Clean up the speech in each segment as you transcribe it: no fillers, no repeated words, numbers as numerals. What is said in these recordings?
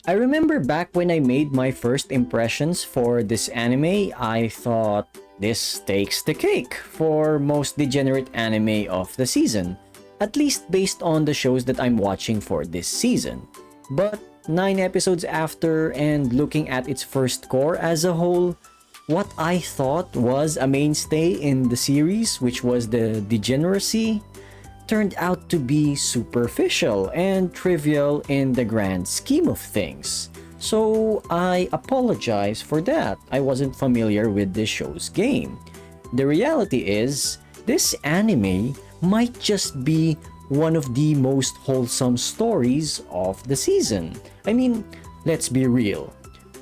I remember back when I made my first impressions for this anime, I thought this takes the cake for most degenerate anime of the season, at least based on the shows that I'm watching for this season. But 9 episodes after and looking at its first core as a whole, what I thought was a mainstay in the series, which was the degeneracy, turned out to be superficial and trivial in the grand scheme of things. So I apologize for that. I wasn't familiar with this show's game. The reality is, this anime might just be one of the most wholesome stories of the season. I mean, let's be real.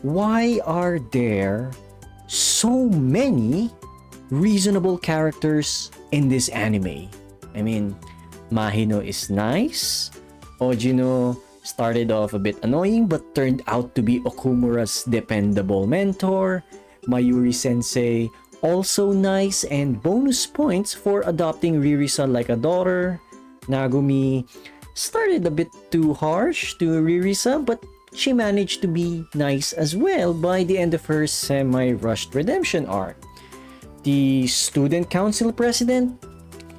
Why are there so many reasonable characters in this anime? I mean, Mahino is nice. Ojino started off a bit annoying but turned out to be Okumura's dependable mentor. Mayuri Sensei also nice and bonus points for adopting Ririsa like a daughter. Nagumi started a bit too harsh to Ririsa but she managed to be nice as well by the end of her semi-rushed redemption arc. The student council president,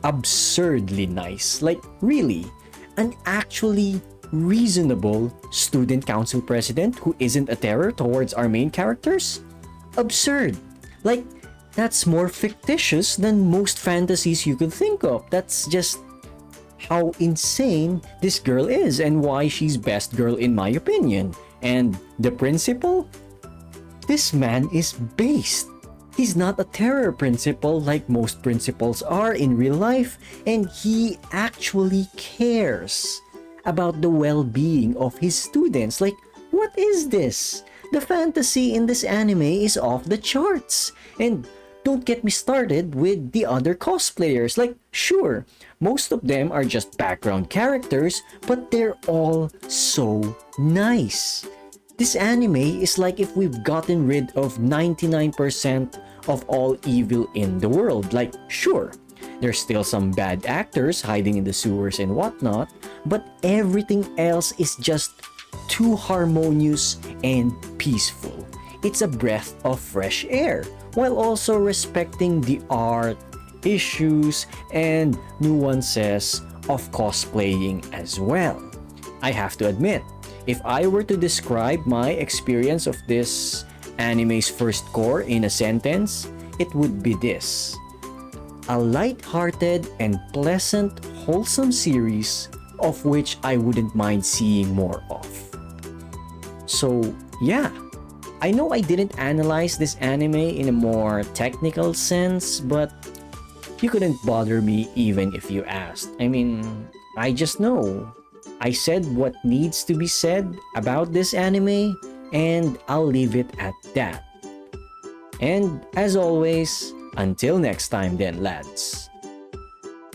absurdly nice. Like, really, an actually reasonable student council president who isn't a terror towards our main characters? Absurd. Like, that's more fictitious than most fantasies you could think of. That's just how insane this girl is and why she's best girl in my opinion. And the principal? This man is based. He's not a terror principal like most principals are in real life, and he actually cares about the well-being of his students. Like, what is this? The fantasy in this anime is off the charts. And don't get me started with the other cosplayers. Like, sure, most of them are just background characters, but they're all so nice. This anime is like if we've gotten rid of 99% of all evil in the world. Like, sure, there's still some bad actors hiding in the sewers and whatnot, but everything else is just too harmonious and peaceful. It's a breath of fresh air, while also respecting the art, issues, and nuances of cosplaying as well. I have to admit, if I were to describe my experience of this anime's first core in a sentence, it would be this: a light-hearted and pleasant, wholesome series of which I wouldn't mind seeing more of. So, yeah, I know I didn't analyze this anime in a more technical sense, but you couldn't bother me even if you asked. I mean, I just know. I said what needs to be said about this anime, and I'll leave it at that. And as always, until next time then, lads.